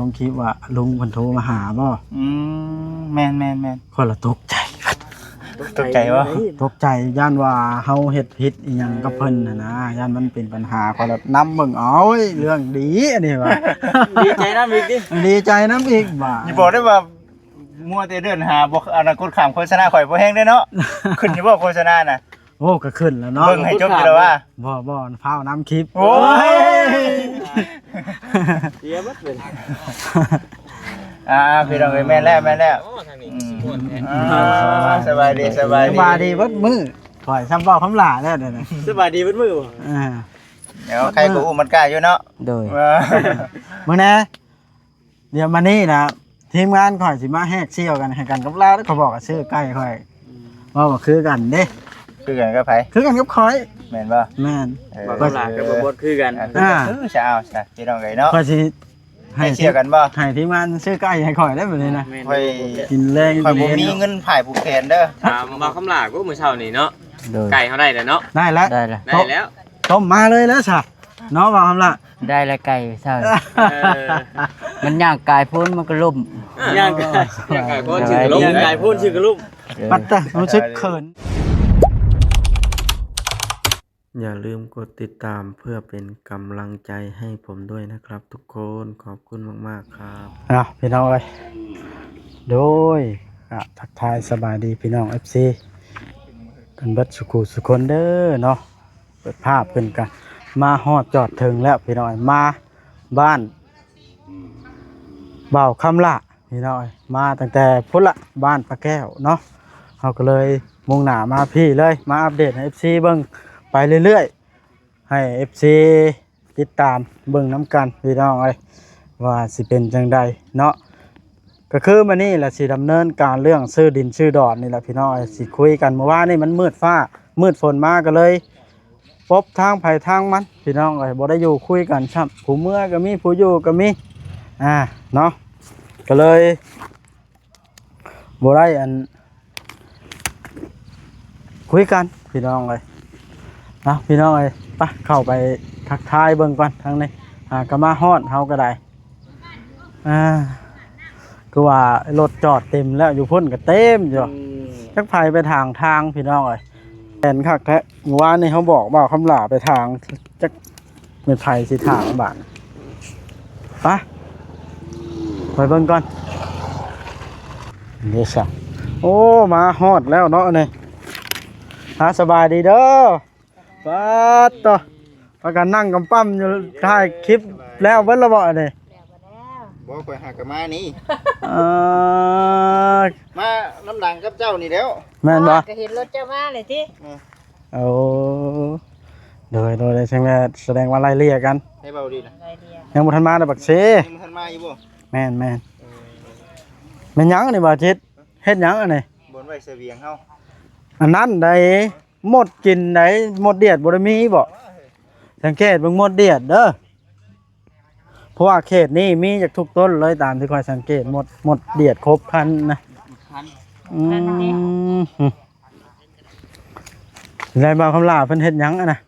งคลิปว่าลุงเพิ่นโทรมาหาบ่แม่นคนละตกใจวะตกใจย่านว่าเฮาเฮ็ดผิดอีหยังกับเพิ่นน่ะนะย่านมันเป็นปัญหาคนละนำเบิ่งโอ้ยเรื่องดีอันนี้ว่า ดีใจนำอีกดิดีใจนำอีกว่าอย่าบอกได้ว่ามัวแต่เดินหาบ่อนาคตข้ามโฆษณาข่อยบ่แฮงได้เนาะขึ้นอยู่บ่โฆษณาน่ะโอ้ก็ขึ้นแล้วเนาะเบิ่งให้จบอยู่แล้วว่าบ่พาวน้ำคลิปโอ้ยเสียบัดเลยพี่น้องเอ้ยแม่นแล้วอ๋อทางนี้สบายดีสบายดีเบิดมื้อข่อยซ้ำเว้าคำหลาแล้วเด้อนะสบายดีเบิดมื้อบ่เดี๋ยวใครก็อุ้มมันกล้าอยู่เนาะโดยมื้อนะเดี๋ยวมานี่นะทีมงานข่อยสิมาแฮกเชี่ยวกันให้กันกับลาวเขาบอกว่าซื้อใกล้ข่อยว่าคือกันเด้คือกันกับไผคือกันกับข่อยแม่นบ่แม่นบ่หลากกับบ่คือกันคือจะเอาซะพี่น้องเอ้ยเนาะข่อยสิให้เชี่ยวกันบ่ให้ทีมงานซื้อใกล้ให้ข่อยได้แบบนี้นะข่อยกินแรงข่อยบ่มีเงินผ่ายผูกแขนเด้อบ่คำหลากบ่มื้อเช้านี่เนาะไก่เฮาได้แล้วเนาะได้แล้วต้มมาเลยแล้วซะเนาะว่าคำละได้แล้วไก่ใช่มันย่างกายพ้นมันก็ล่มย่างกายพ้นชื่อล่มย่างกายพ้นชื่อล่มปัตตะรู้สึกเขินอย่าลืมกดติดตามเพื่อเป็นกำลังใจให้ผมด้วยนะครับทุกคนขอบคุณมากๆครับพี่น้องเอ้ยโดยทักทายสบายดีพี่น้อง FC กันเบิดสุคนเด้อเนาะเปิดภาพเป็นกันมาฮอดจอดถึงแล้วพี่น้อยมาบ้านเบาคำละพี่น้อยมาตั้งแต่พุทธละบ้านปลาแก้วเนาะเขาก็เลยมุ่งหน้ามาพี่เลยมาอัปเดตให้ FC เบิ่งไปเรื่อยๆให้ FC ติดตามเบิ่งน้ำกันพี่น้องเอ้ยว่าสิเป็นจังใดเนาะก็คือมานี่แหละสิดำเนินการเรื่องซื้อดินซื้อดอนนี่แหละพี่น้องสิคุยกันเมื่อวานนี่มันมืดฟ้ามืดฝนมาก็เลยพบทางไผ่ทางมันพี่น้องเอ้ยบ่ได้อยู่คุยกันครับผู้เมื่อก็มีผู้อยู่ก็มีเนาะก็เลยบ่ได้คุยกันพี่น้องเอ้ยพี่น้องเอ้ยไปเข้าไปทักทายเบิ่งก่อนทางนี้ก็มาฮอดเฮาก็ได้คือว่ารถจอดเต็มแล้วอยู่พุ่นก็เต็มอยู่จักไผไปทางพี่น้องเอ้ยแอนคักแท้เมื่อวานนี่เขาบอกว่าคำหลาไปทางจักเป็นไผสิทางบาดไปเบิ่งก่อนนี่ซะโอ้มาฮอดแล้วเนาะนี่สบายดีเด้อปัดต่อประกันนั่งกำปั้มอยู่ถ่ายคลิปแล้วเบิ่งแล้วบ่นี่บ่ข่อยหากะมานี่มาน้ำดังกับเจ้านี่แล้วแม่นบ่ก็เห็นรถเจ้ามาเลยติโอ้โดยใช่ไหมแสดงว่าไล่เลี่ยกันให้เบาดีนะยังบ่ทันมาเด้อบักเซยังบ่ทันมาอยู่บ่แม่นแม่นหยังนี่บ่จิตเฮ็ดหยังอันนี้บนไว้เสบียงเฮาอันนั้นได้หมดกินได้หมดเดียดบ่ได้มีบ่สังเกตเบิ่งหมดเดียดเด้อเพราะว่าเขตนี้มีจากทุกต้นเลยตามที่คอยสังเกตหมดเดียดครบคันนะได้บ่าวคำลาเพิ่นเฮ็ดหยังอ่ะนะ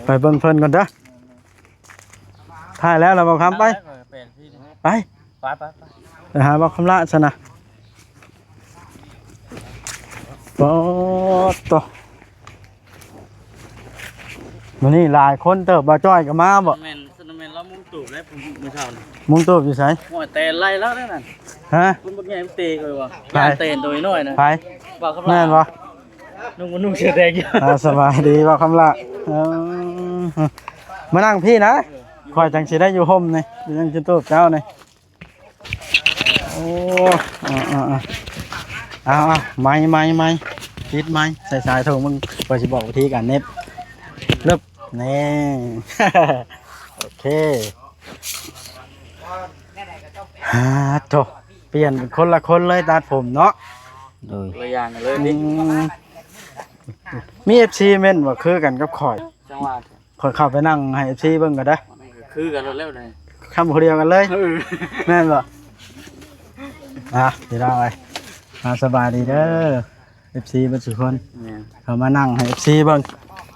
ไปเบิ่งเพิ่นก่อนเด้อถ่ายแล้วเราบ่าวคำไปหาบ่าวคำลาซะนะปอดต่อมื้อนี้หลายคนเติบบ่จ้อยก็มาบ่แม่นแล้วมุงตูบแล้วมื้อเช้านี่มุงตูบอยู่ไสโอ้ยแต่ไล่แล้วนั่นน่ะคุณบ่ใหญ่มันเตะเลยว่ะเตะตัวน้อยนะไปบ่คำลาแม่นบ่นุ่งเสื้อแดงอยู่สบายดีบ่คำลามานั่งพี่นะคอยจังสิได้อยู่ห่มนี่จังสิตูบเจ้านี่โอ้ไม้ติดไม้ใส่สายโทรมึงคอยสิบอกวิธีการเน็บเริ่มนี่โอเคโถเปลี่ยนคนละคนเลยตัดผมเนาะโดยเลยอย่างเลยนี่มี FC เม่นว่าคือกันกับข่อยจังหวะข่อยเข้าไปนั่งให้ FC เบิ่งก็ได้คือกันแล้วเลยคำเดียวกันเลยแม่นบ่พี่น้องเอ้ยสบายดีเด้อ FC เบิดทุกคนเขามานั่งให้ FC เบิ่ง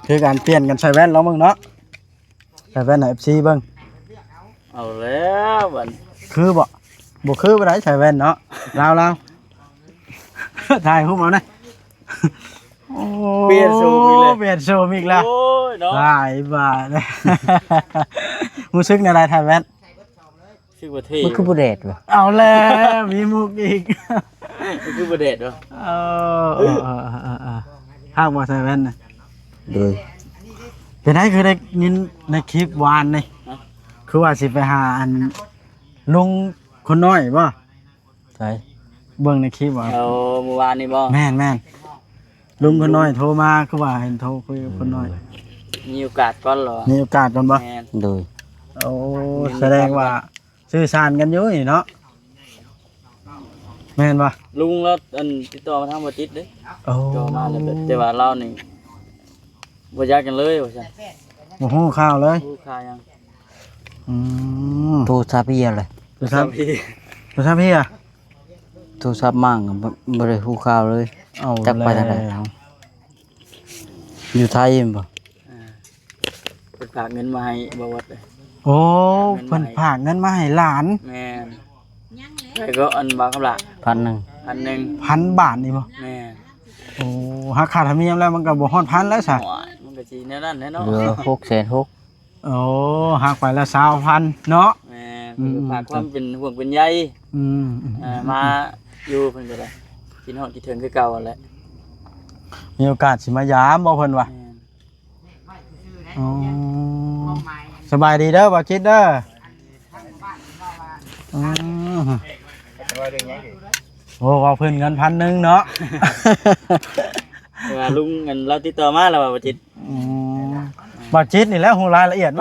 คือการเปลี่ยนกันใส่แว่นแล้วมึงเนาะใส่แว่นให้ FC เบิ่ง เอาแล้วบัด คือบ่คือบ่ได้ใส่แว่นเนาะลาว ถ่ายรูปเอาหน่อยโอ้ เปลี่ยนโชว์อีกเลย เปลี่ยนโชว์อีกแล้ว โอ้ยเนาะ หลายบาท รู้สึกในอะไรถ่ายแว่น ชื่อประเทศ มันคือบ่แดดว่ะ เอาแล้วมีมุกอีก มันคือประเทศวะ ห้างบ่ใส่แว่นน่ะ โดย เป็นไงคือได้ยินในคลิปวานนี่คือว่าสิไปหาอันลุงคนน้อยบ่ ใช่ เบิ่งในคลิปว่า เอาเมื่อวานนี่บ่ แม่นลุงคนน้อยโทรมาคือว่าเห็นโทรคุยกับคนน้อย มีโอกาสก่อนเหรอ มีโอกาสก่อนบ่ แม่น โดย โอ้แสดงว่าสื่อสารกันอยู่นี่เนาะแม่นบ่ ลุงแล้วอันติดต่อมาทางบ่จิตเด้ โอ้ ก็มาแล้วแต่ว่าเรานี่บ่อยากกันเลยว่าซั่น โอ้โหข้าวเลย ผู้ค้ายัง อืม โทรศัพท์เฮียเลย ตัวครับ พี่ ตัวครับพี่อ่ะ โทรศัพท์มั่งบ่ได้ฮู้ข่าวเลย เอา จักไปทางไหน แล้ว อยู่ไทยแม่นบ่ เพิ่นฝากเงินมาให้บ่วัดเลย โอ้เพิ่นฝากเงินมาให้หลาน แม่นแล้วก็อันบางคำละ 1,000 1,000 1,000 บาทนี่บ่ แม่น โอ้หักค่าธรรมเนียมแล้วมันก็บ่ฮอดพันแล้วซะ โอ้ยมันก็สิแนวนั้นแหละเนาะ เหลือ660,000 โอ้หักไปละ20,000เนาะ แม่นเพิ่นก็ฝากความเป็นห่วงเป็นใย อืม มาอยู่เพิ่นก็ได้กินฮอดกินถึงคือเก่าหั่นแหละ มีโอกาสสิมายามบ่เพิ่นว่า แม่น อ๋อสบายดีเด้อบ่จิตเด้ออืม ว่าเรื่องหยังอีก โอ้ว่าเพิ่นเงิน1,000เนาะ แต่ว่าลุงเงินเราติดต่อมาแล้วว่าบ่จิต อืมบ่จิตนี่แหละฮู้รายละเอียด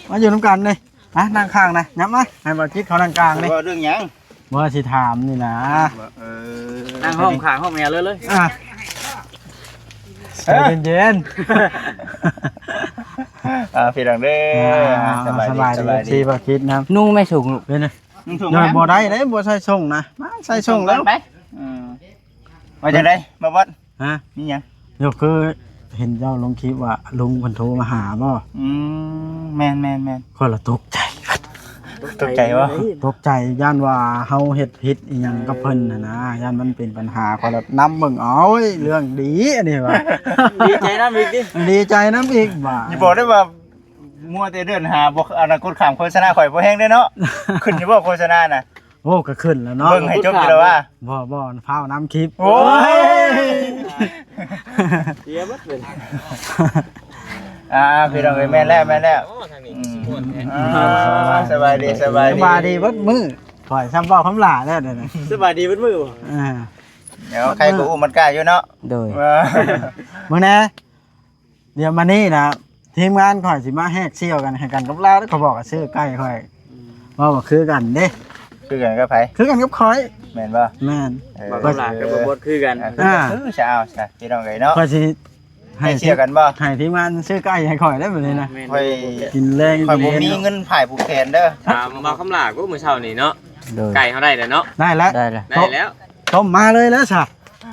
มาอยู่นํกันนี่นั่งข้างนะยับมาให้บ่จิตเขานั่งกลางนี่ ว่าเรื่องหยัง บ่สิถามนี่นะ เออ นั่งห้องข้างห้องแม่เลย อ่ะใจเย็น พี่ดังเด้ ๆ สบาย ส ดี บาย สบาย ดี ดี สิบ่คิดนะ นุ่งไม่สูงลูก เป็นไง ถูก ย่อยบ่ได้เด้บ่ใส่ส่งนะมาใส่ส่งแล้ว ไปมาจากไหนมาวัด ฮะ นี่หยัง เดี๋ยวคือเห็นเจ้าลงคลิปว่าลุงเพิ่นโทรมาหาบ่ แม่น คนละตกใจ ตกใจวะ ตกใจย่านว่าเฮาเฮ็ดผิดอีหยังกับเพิ่นน่ะนะย่านมันเป็นปัญหาคนละนำเบิ่งเอาเว้ยเรื่องดีอันนี้ว่า ดีใจน้ำอีกดิ ดีใจนำอีกบ่า อย่าบอกได้ว่ามัวแต่เดินหาบ่อนาคตข้ามโฆษณาข่อยบ่แห้งได้เนาะขึ้นอยู่บ่โฆษณาน่ะ โอ้ก็ขึ้นแล้วเนาะ เบิ่งให้จบอยู่แล้วว่า บ่พาวน้ำคลิป โอ้ย เสียบัดเลย พี่น้องเอ้ยแม่นแล้วสบายดี สบายดีเบิดมื้อปล่อยซ้ำเว้าคำหลาแล้วเด้อนะ สบายดีเบิดมือบ่ อ่า เดี๋ยวใครก็อุ้มมันกล้าอยู่เนาะ โดย มื้อนะเดี๋ยวมานี่นะทีมงานข่อยสิมาแฮกเซี่ยวกันให้กันกับเราแล้วเขาบอกว่าซื้อใกล้ข่อยว่าคือกันเด้ คือกันกับไผ คือกันกับข่อย แม่นบ่ แม่น บ่กำลังกับบ่บดคือกัน คือจะเอาซะพี่น้องเอ้ยเนาะ ข่อยสิ ให้เชียร์กันบ่ ให้ทีมงานซื้อใกล้ให้ข่อยได้แบบนี้นะ ค่อย กินแรง ข่อยบ่ กิน มี เย็น เงินผ่ายผูกแขนเด้อ มาคำลาก็มื้อเช้านี่เนาะ โดย ไก่เขาได้แล้วเนาะ ได้แล้ว ได้แล้ว ได้แล้ว ต้มมาเลยแล้วซะ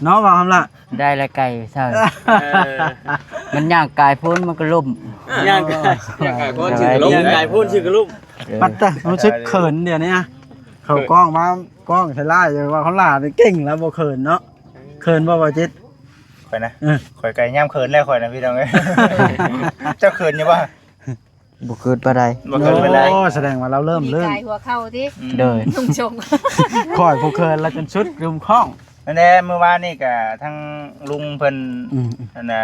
เนาะว่าคำละ ได้แล้วไก่ใช่ เออ มันย่างกายพ้นมันก็ล่ม ย่างกาย อย่างไก่ก็ชื่อลง ย่างกายพูดชื่อกระลุ่ม ปัดตะรู้สึกเขินเดี๋ยวนี้เขากล้องมากล้องใช้ไล่อยู่ว่าเขาล่านี่เก่งแล้วบ่เขินเนาะเขินบ่จิต ข่อยนะข่อยไก่ย่ำเขินแล้วข่อยนะพี่น้องเอ้ยเจ้าเขินอยู่บ่ บ่เกิดปานใด บ่เขินเป็นไร โอ้แสดงว่าเราเริ่ม มี เรื่อง กายหัวเข้าที่ โดย นุ่งชง ค่อยผู้เขินแล้วจนชุดรุมข้อง นั่นแหละเมื่อวานนี่ก็ทั้งลุงเพิ่นนั่นน่ะ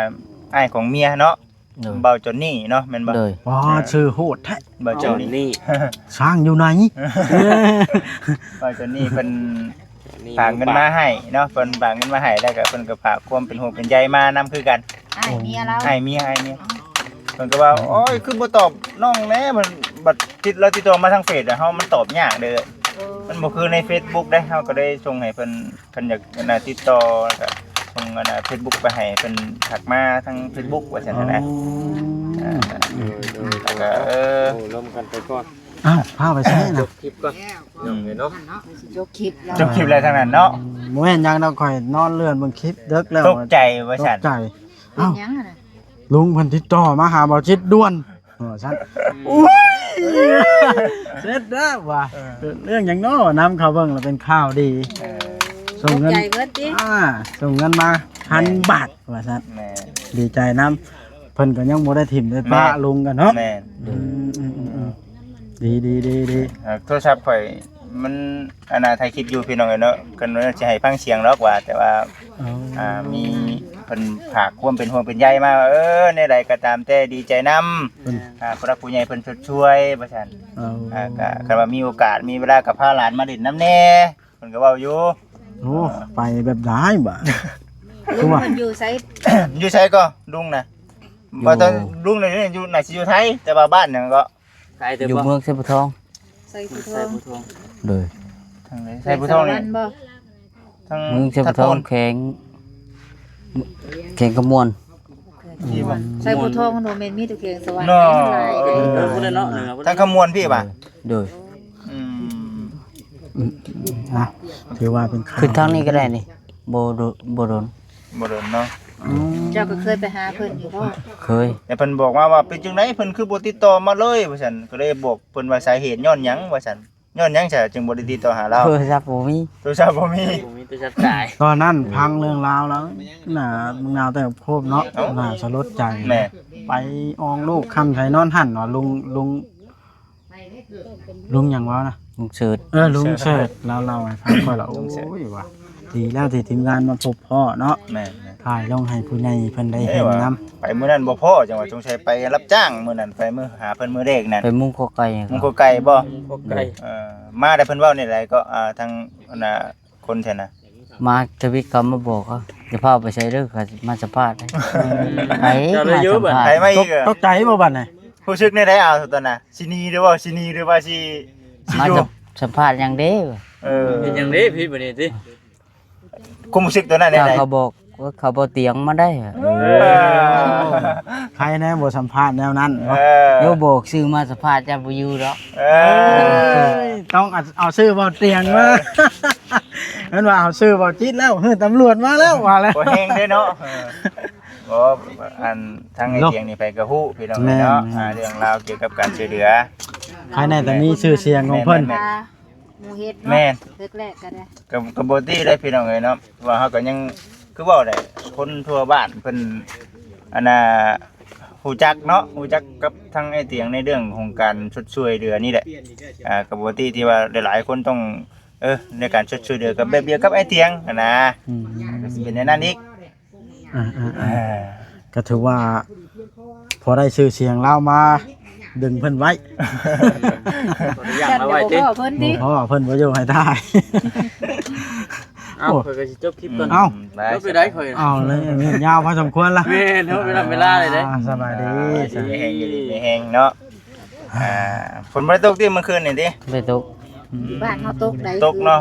อ้ายของเมียเนาะ โดย เบาจนนี่เนาะแม่นบ่ โดย ว้าชื่อโหดแท้ เบาจนนี่ นี่ ช้างอยู่ไหน เบาจนนี่เพิ่นฝากเงินมาให้เนาะเพิ่นฝากเงินมาให้แล้วก็เพิ่นก็ฝากความเป็นห่วงเป็นใยมานำคือกัน ไอ้ายเมียเรา ให้เมียเพิ่นก็ว่าโอ้ยคือบ่ตอบน้องแหน่มันบัดติดเราติดต่อมาทางเฟซอะเฮามันตอบยากเด้อมันบ่คือใน Facebook ได้เฮาก็ได้ส่งให้เพิ่นอยากติดต่อแล้วก็ส่งFacebook ไปให้เพิ่นทักมาทาง Facebook ว่าซั่นนะแล้วก็โอ้ร่วมกันไปก่อน อ้าวพาไปใช้นะ คลิปก่อนเนาะ ยกคลิปแล้ว จบคลิปแล้วทางนั้นเนาะ บ่เห็นยังเราค่อยนอนเลื่อนเบิ่งคลิปเด็กแล้ว ตกใจว่า ต ซั่ ก น ใจ เป็น อ้าว ยังอะนะ ลุงเพิ่นติดต่อมาหาบ่จิตด่วน ซั่นอุ้ยเสร็จแล้วว่ะเรื่องหยังน้อนำเขาเบิ่งแล้วเป็นข่าวดี ส่งเงิน ใจเบิดติ ส่งเงินมา1,000 บาทว่าซั่น แม่ ดีใจนํเพิ่นก็ยังบ่ได้ถิ่มได้ป้าลุงกันเนาะ แม่น ดี โทรศัพท์ข่อยมันอนาไทยคิดอยู่พี่น้องเอ้ยเนาะกันว่าจะให้ฟังเสียงหรอกว่า แต่ว่ามีเพิ่นฝากความเป็นห่วงเป็นใยมาว่าในใดก็ตามแต่ดีใจนำผู้รักผู้ใหญ่เพิ่นช่วยว่าซั่น ก็คันว่ามีโอกาสมีเวลากับพาหลานมาเล่นน้ำแน่เพิ่นก็เว้าอยู่ โอ้ไปแบบได้บ่คือว่า มันอยู่ไส อยู่ไสก็ลุงน่ะบ่ตอนลุงน่ะอยู่น่ะสิอยู่ไทยแต่ว่าบ้านนั่นก็ ไกลเด้อ อยู่ บ่ เมืองเสพทอง ใส่ผู้ท ใส่ อง ผู้ทอง เลย ทางไหนไสผู้ทองนี่ ใส่สวรรค์บ่ ทาง เมืองเสพทองแข็งกระมวล ที่บ่ ใส่ผู้ทองมันบ่แม่นมีแต่เพียงสวรรค์ เนาะ หลาย เอ เอ อ อพุ่นเนาะเหนือพุ่น ทางขมวนพี่ป่ะ โดย อืม ถือว่าเป็นข่าว ขึ้นทางนี้ก็ได้นี่โบโดน บ่โดนเนาะ เจ้าก็เคยไปหาเพิ่นอยู่บ่ เคย แต่เพิ่นบอกว่าเป็นจังไดเพิ่นคือบ่ติดต่อมาเลยว่าซั่นก็เลยบอกเพิ่นว่าสาเหตุย้อนหยังว่าซั่นย้อนหยังซะจึงบ่ได้ติดต่อหาเรา โทรศัพท์บ่มี โทรศัพท์บ่มี ผมมีตัวชัดตาย ตอนนั้นพังเรื่องราวแล้วน่ะมึงนาวแต่โคบเนาะน่าสลดใจ แม่ ไปอองลูกคำไทยนอนหั่นว่าลุงหยังวะนะ ลุงเสิร์ช ลุงเสิร์ชเราให้ฟังก่อนละโอ้ยว่ะดีแล้วที่ทีมงานมาพบพ่อเนาะ แม่ ถ่ายลงให้ผู้ใหญ่เพิ่นได้ เอ้ เห็ ย น ว่า นํ ไปมื้อนั้นบ่พอจังว่าสงสัยไปรับจ้างมื้อนั้นไปมื้อหาเพิ่นมื้อแรกนั่น ไปมุ่งโคไก่ มึงก็ไกลบ่ พวกไก่ มาได้เพิ่นเว้านี่แหละก็ทางคนแท้น่ะ มาทวิตเขามาบอกเขาจะพาไปใช้เรื่องมาสัมภาษณ์ไป เจ้าเลยเยอะบ่ ไปมาอีก ตกใจบ่บัดนี้ ผู้ซึกในได้เอาตอนน่ะสิหนีหรือว่าสิ มา อยู่ สัมภาษณ์อย่างเด้ เป็นอย่างนี้พี่บ่นี่ติ คุมซึกตัวนั้นได้ไหน เขาบอกว่าเขาบ่เตียงมาได้ ใครแน่บ่สัมภาษณ์แนวนั้น โยบอกซื้อมาสัมภาษณ์จะบ่อยู่ดอก ต้องเอาชื่อบ่เตียงมาเห็นว่าเอาชื่อบ่จิตแล้วเฮ้ยตำรวจมาแล้วว่าแล้ว บ่แห้งเด้เนาะบ่อันทางไอ้เตียงนี่ไปกระฮู้พี่น้องเนาะเรื่องราวเกี่ยวกับการช่วยเหลือ ใครแน่แต่มีชื่อเสียงของเพิ่น แม่ ตาหมู่เฮ็ด แม่ เนาะ น แรกๆก็ได้ กับบ่ตี้ได้พี่น้องเอ้ยเนาะว่าเฮาก็ยังคือเว้าได้คนทั่วบ้านเพิ่นอันน่ะฮู้จักเนาะฮู้จักกับทางไอ้เตียงในเรื่องของการชดช่วยเหลือนี่แหละกับบ่ตี้ที่ว่าหลายๆคนต้องในการชดช่วยเหลือกับแบบเดียวกับไอ้เตียงนะก็สิเป็นในนั้นอีก ก็ถือว่า พอได้ชื่อเสียงเล่ามาดึงเพิ่นไว้ อย่างมาไว้ติ จัดเพิ่นติ เพราะว่าเพิ่นบ่อยู่ให้ได้ เอ้าข่อยก็สิจบคลิปก่อน เอ้า จบไปได้ข่อย เอาเลยเนี่ยยาวพอสมควรละ แม่นเนาะเวลาเลยเด้ สบายดี แห้งอยู่ดีไม่แห้งเนาะฝนบ่ได้ตกที่เมื่อคืนนี่ติ ไปตก บ้านเฮาตกได้ ตกเนาะ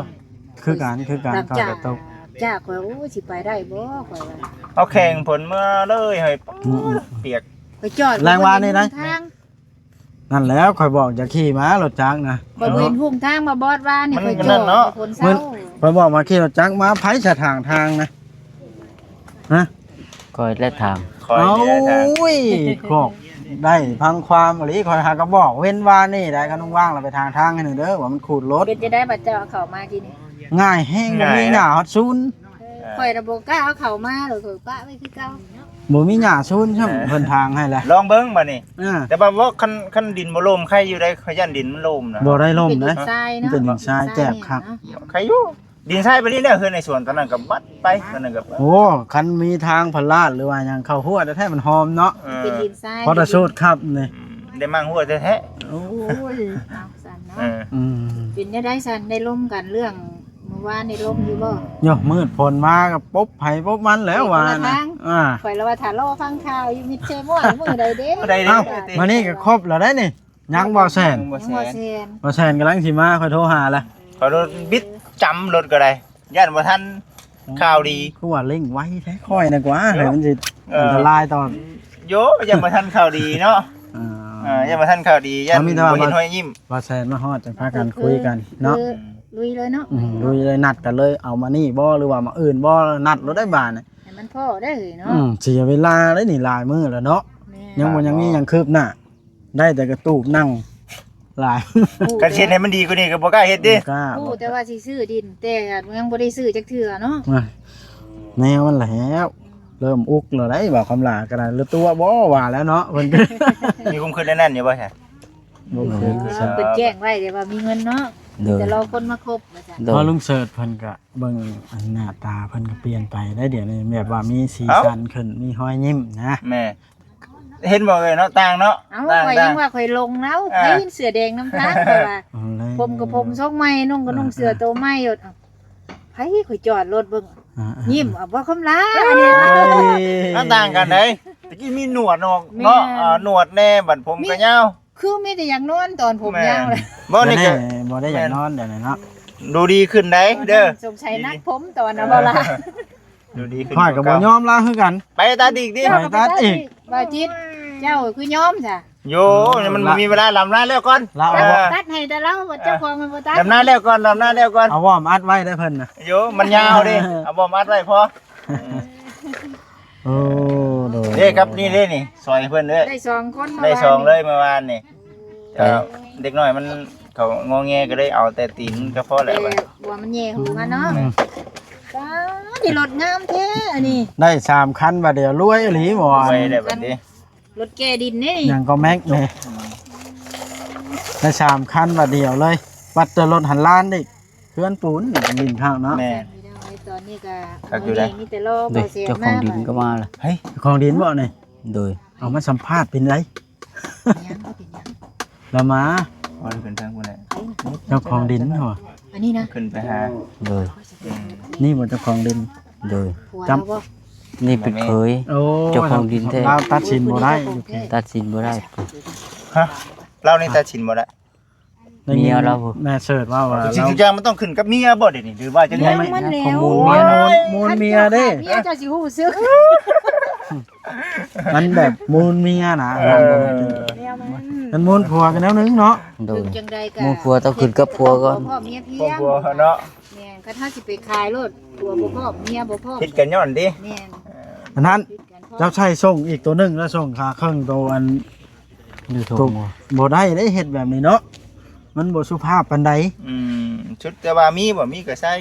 คือการก่อนจะตก จ้าข่อยโอ้ยสิไปได้บ่ข่อยว่า เอาแข่งผลเมื่อเลยเฮ้ยเปียก ไปจอด แรงวานี่นะ ทาง นั่นแล้วข่อยบอกจะขี่ม้ารถจักรนะ ข่อยบ่เห็นหุ่มทางมาบอดว่านี่ มัน ข่อยจ นั่ อด นเนาะ คนเศร้า ข่อยบอกมาขี่รถจักรมาไผสถางทางนะฮะ คอยและทาง คอย เอา นี่แหละทาง อุ้ยครบได้พังความอหลีข่อยหากระบอกเว้นว่านี่ได้คันว่างเราไปทางให้หนึ่งเด้อว่ามันขูดรถ เป็นจะได้บัดเจ้าเอาเข้ามากิน ง่ายแห้งบ่มีหญ้าฮอดซุน ข่อยระบบกล้าเอาเข้ามาหรือข่อยป้าไว้คือเก่า บ่มีหญ้าซุนใช่เพิ่นทางให้แหละ ลองเบิ้งมานี่ อ่า แต่ว่าคันดินบ่ลมใครอยู่ได้ขยันดินมันลมนะ บ่ได้ล่ม เป็นดิ นะ นทรายเนาะ เป็นดินทรายแจ็บครับ ใครอยู่ดินทรายไปนี่เนี่ยคือในสวนตอนนั้นกับบัดไปตอนนั้นกับ โอ้คันมีทางพลาดหรือว่าหยังเข้าหัวแต่แท้มันหอมเนาะ เป็นดินทราย พอตะสูดครับนี่ ได้มั่งหัวแท้ โอ้ย เอาสั่น ๆ เนาะ อืม เป็นจะได้สั่นได้ร่มกันเรื่องเมื่อวานได้ร่มอยู่บ่ โยมืดฝนมาก็ปุ๊บไผปุ๊บมันแล้วว่า คนละ นะ ทาง ข่อยละว่าถ้ารอฟังข่าวอยู่มิดเชม่วนมื้อใดเด้ ได้ เอ้ามานี่ก็ครบแล้วได้นี่ยังบ่แซน บ่ ยัง แซ บ่ น แซน บ่แซนกำลังสิมาค่อยโทรหาละ ขอรถบิดจำรถก็ได้ย่านบ่ทันข่าวดี คือว่าเร่งไว้แท้ค่อยนะกว่าเดี๋ยวมันสิ เอออั อันตรายต่อ โยย่านบ่ทันข่าวดีเนาะย่านบ่ทันข่าวดีย่านบ่เห็นห้อยยิ้ม บ่แซนมาฮอดจังพากันคุยกันเนาะ คือลุยเลยเนาะ ลุยเลยนัดกันเลยเอามานี่บ่หรือว่ามาอื่นบ่นัดรถได้บาดน่ะ ให้มันพอได้เนาะ เสียเวลาได้นี่หลายมื้อแล้วเนาะ แม่ ยังบ่ยังมีหยังคืบหน้า ได้แต่กระตูบนั่งหลาย กันเฮ็ดให้มันดีกว่านี้ก็บ่กล้าเฮ็ดดิ กล้า พูดแต่ว่าสิซื้อดิน แต่ยังบ่ได้ซื้อจักเทื่อเนาะ มาแนวมันแล้วเริ่มอุกแล้วได้บ่คำลากันหรือตัวบ่ว่าแล้วเนาะเพิ่นก็ มีคุ้มขึ้นนั่นอยู่บ่ใช่ บ่เคย เพิ่นแจ้งไว้แต่ว่ามีเงินเนาะ โดย แต่รอคนมาครบว่าซั่น โด พอย ลุงเสิร์ชเพิ่นก็เบิ่งอันหน้าตาเพิ่นก็เปลี่ยนไปได้เดี๋ยวนี้แบบว่ามีสีสันขึ้นมีรอยยิ้มนะ แม่เห็นบ่เอ้ยเนาะต่างเนาะ เอ้า ต่าง ข่อย ต่า ยัง งว่าข่อยลงแล้วไผเสื้อแดงน้ำตาลข่อยว่า เอาเลย ผมกับผมซอกไม้นุ่งก็นุ่งเสื้อโตไม้อยู่เอ้าไผข่อยจอดรถเบิ่ง อ่า ยิ้มบ่คำลาอันนี้ มันต่างกันเด้ตะกี้มีหนวดเนาะเนาะหนวดแน่บัดผมก็ยาว คือมีแต่อยากนอนตอนผมยาวเลย บ่ บ่ นี่ ได้ ก็ บ่ได้อยากนอนเดี๋ยวนี้เนาะ ดูดีขึ้นได้เด้อ สงสัยนักผมตอนน่ะบ่ล่ะ ดูดีขึ้น พ่อยก็บ่ยอมลาคือกัน ไปตาดีกดิ ไปตัดอีก บ่จิตเจ้าคือยอมจ้ะ โยมันมีเวลาลำหน้าแล้วก่อน ลาเอาบ่ ตัดให้แต่เราว่าเจ้าของมันบ่ตัด ลำหน้าแล้วก่อนลำหน้าแล้วก่อน เอาวอร์มอัดไว้ได้เพิ่นน่ะ โยมันยาวดิเอาบ่มัดไว้พอ โอ้โดย เด้ครับนี่เด้นี่ซอยเพิ่นเด้อ ได้2คนมา ได้สองเลยเมื่อวานนี่เด็กน้อยมันเขางอแงก็ได้เอาแต่ตีนก็พอ แต่ แล้วบัด บัวมันแย่หูมาเนาะจ้านี่รถงามแท้อันนี้ ได้3คันบัดเดียวรวยอีหลีบ่ ไว้ได้บัดนี้ รถแก้ดินนี่ หยังก็แม็กนี่ได้3คันบัดเดียวเลยบัดเจอรถหันล้านดิเพื่อนปูนดินข้างเนาะ แม่ ตอนนี้ก็ ครับอยู่ได้ มีแต่รอ โด บ่ ย เสีย เจ้าของดินก็มาละ เฮ้ยของดินบ่นี่ โดย เอามาสัมภาษณ์เป็นไร ยังบ่เป็นหยัง แล้วมา วันขึ้นทางพุ่นน่ะ เจ้าของดินเหรอ อันนี้นะ ขึ้นไปหา โดย นี่บ่เจ้าของดิน โดย ผัว จำ เราบ่ นี่เป็นเคย โอ้ เจ้าของดินแท้ เราตัดสินบ่ได้อยู่แค่ ตัดสินบ่ได้ ฮะเรานี่ตาชินบ่ได้ ได้ยิน เมียเรา แม่เสิร์ชว่า สิ่ง เรา ทุกอย่างมันต้องขึ้นกับเมียบ่เดี๋ยวนี้หรือว่าจังได๋ ยังมันแล้ว มูลเมียเด้ เมียเจ้าสิฮู้ซึก มันแบบมูลเมียนะ แนวมัน มันมูลผัวกันแล้วนึงเนาะ โด ถึ ย งจังใดก็ หมู่ผัวต้องขึ้นกับผัวก่อน พ่อเมียเพียง พ่อเนาะ แม่นก็ถ้าสิไปขายรถผัวบ่พร้อมเมียบ่พร้อม คิดกันย้อนดิ แม่น อันนั้น คิดกันพร้อม เจ้าใช้ส่งอีกตัวหนึงแล้วส่งขาครึ่งตัวอัน อยู่ท ตัว ง บ่ได้ได้เฮ็ดแบบนี้เนาะมันบ่สุภาพปานใด ชุดแต่ว่ามีบ่มีก็ใส่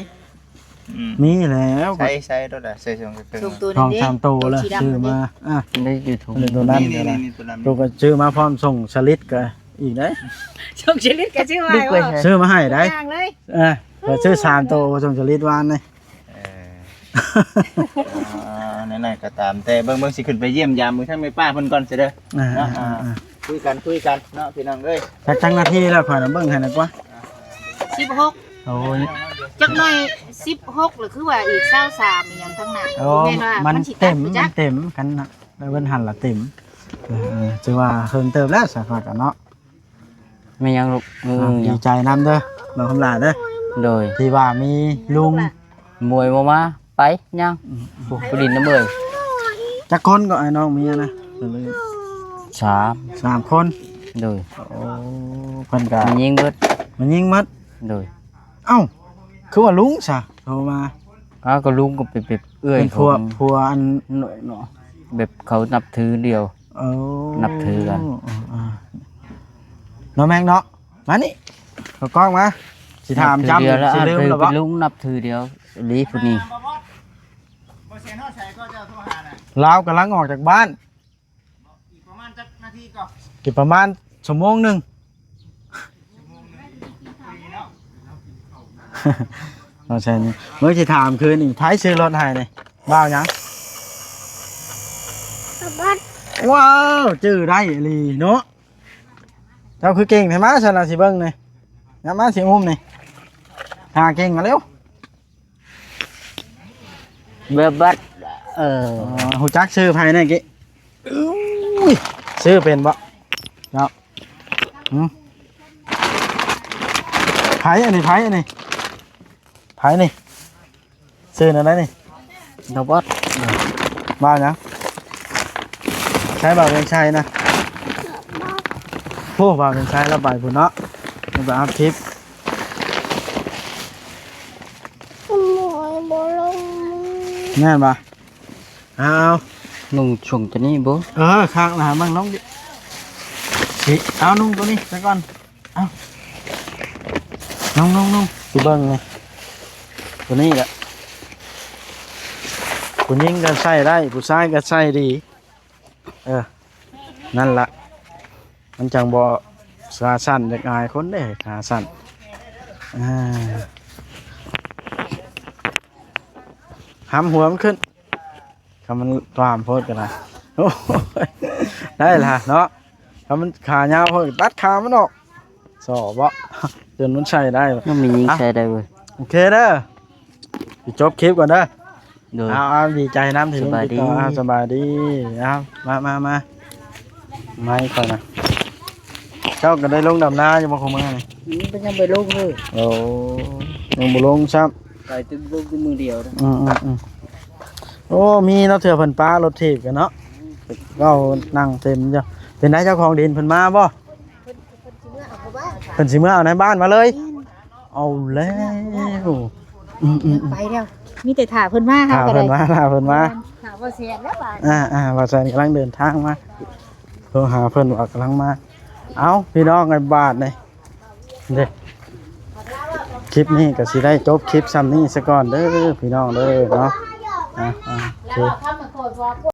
มีแล้ว ใส่ตัวใดใส่ส่งก็คือ ส่งตัว ท นึ อง ง เด้ สามโตเลยซื้อมาอ่ะ ได้อยู่ทง เลยตัวนั้น นี่ เดี๋ยวนะ นี่ตัวนั้น ตัวก็ซื้อมาพร้อมส่งสลิดก็อีกได้ ส่งชีวิตก็ชื่อว่าว่า ซื้อมาให้ได้ ย่างเลย ก็ซื้อ3โตส่งสลิดวานเลย นั่นๆก็ตามแต่เบิ่งสิขึ้นไปเยี่ยมยามมื้อทั้งแม่ป้าเพิ่นก่อนเสิเด้อ อ่า คุยกันเนาะพี่น้องเอ้ย จักนาทีแล้วข่อยน่ะเบิ่งให้หน่อยกว่า 16 โอ้ย จักหน่อย16หรือคือว่าอีก23อีหยังทั้งนั้น โอ้ แม่นว่า มัน สิ เต็ม ตัดไป มั จั น ก เต็มกันนะแล้วเบิ่นหันละเต็มถือว่าเพิ่มเติมแล้วสักพักอะเนาะ ไม่ยังลูกดียัง ใจนำเด้อบ่คำลาเด้อ โดย ที่ว่ามีลุง มวยบ่มาไปยังผู้ดินน้ำเอ่ย จักคนก็ไอ้น้องเมียนะ 3 3คน โดย โอ้เพิ่นก็ มันยิงเบิด มันยิงหมัด โดย เอ้าคือว่าลุงซะโทรมา ก็ลุงก็เป็นเอื้อย เป็น ข ผัว อง ผัวอัน เนาะแบบเขานับถือเดียว โอ้ นับถือกัน น้องแมงเนาะมานี่เอากล้องมาสิถาม นับถือ จำ เดียวแล้ว สิ อ่ะ ลืม เป็น หรือบ่ ลุงนับถือเดียวลีผู้นี้ บ่เสียนอดใส่ก็จะโทรหาน่ะ ลาวกำลังออกจากบ้าน อีกประมาณจักนาทีก่อน อีกประมาณชั่วโมงหนึง เราใช่นี่เมื่อจะถามคืนนี่ท้ายซื้อรถให้นี่บ้าวยังว้าวจื้อได้อีหลีเนาะเจ้าคือเก่งใช่ไหมฉันละสิเบิ้งนี่น้ำมาสิอุ้มนี่หาเก่งมาเร็ว เบบบัดหูจักซื้อภายในกี้อุ้ยซื้อเป็นบ่เนาะไผ่อันนี้ไผ่อันนี้ไผ่นี่ซื้ออะไรนี่ ดอกบัด บ้าวยังใช้บ่าวเป็นชัยนะโอ้บ่าวเป็นชัยแล้วไปพุ่นเนาะมันไปอัพคลิปแน่นปะเอา นุ่งชงตัวนี้บ่ ข้างหลังบ้างน้องดิ สิเอานุ่งตัวนี้ไปก่อนเอานุ่งสิเบิ่งไงตัวนี้แหละผู้หญิงก็ใส่ได้ผู้ชายก็ใส่ดีนั่นล่ะมันจังบ่ขาสั้นเด็กอายคนเด้ขาสั้นห้ำหัวมันขึ้นคำมันตามโพดกันนะโอ้ยได้ล่ะเนาะคำมันขายาวโพดตัดขามันออกสอบบ่จนมันใส่ได้ มันมียิงใช้ได้เว้ย โอเคเด้อไปจบคลิปก่อนเด้อ โดย เอาดีใจน้ำถึง สบายดี สบายดีเอามาไม่ก่อนนะเจ้าก็ได้ลงดำนาอยู่บ่คงมื้อนี่ นี่เป็นยังไปลงเลย โอ้ยังบ่ลงซ้ำ ไปตึ้งลงที่มือเดียวนะ โอ้มีเนาะเถื่อเพิ่นป้ารถถีบกันเนาะก็นั่งเต็มจ้ะเป็นนายเจ้าของดินเพิ่นมาบ่เพิ่นสิเมื่อเอาในบ้านมาเลย เอาแล้วไปแล้วมีแต่ถ่าเพิ่นมา ถ้าเพิ่นมาถ้าเพิ่นมา ถ่าบ่เสียแล้วบาด ว่าแซนกำลังเดินทางมาโทรหาเพิ่นว่ากำลังมาเอาพี่น้องไอ้บาทนี่เด้คลิปนี้ก็สิได้จบคลิปซ้ำนี้ซะก่อนเด้อพี่น้องเด้อเนาะโอเค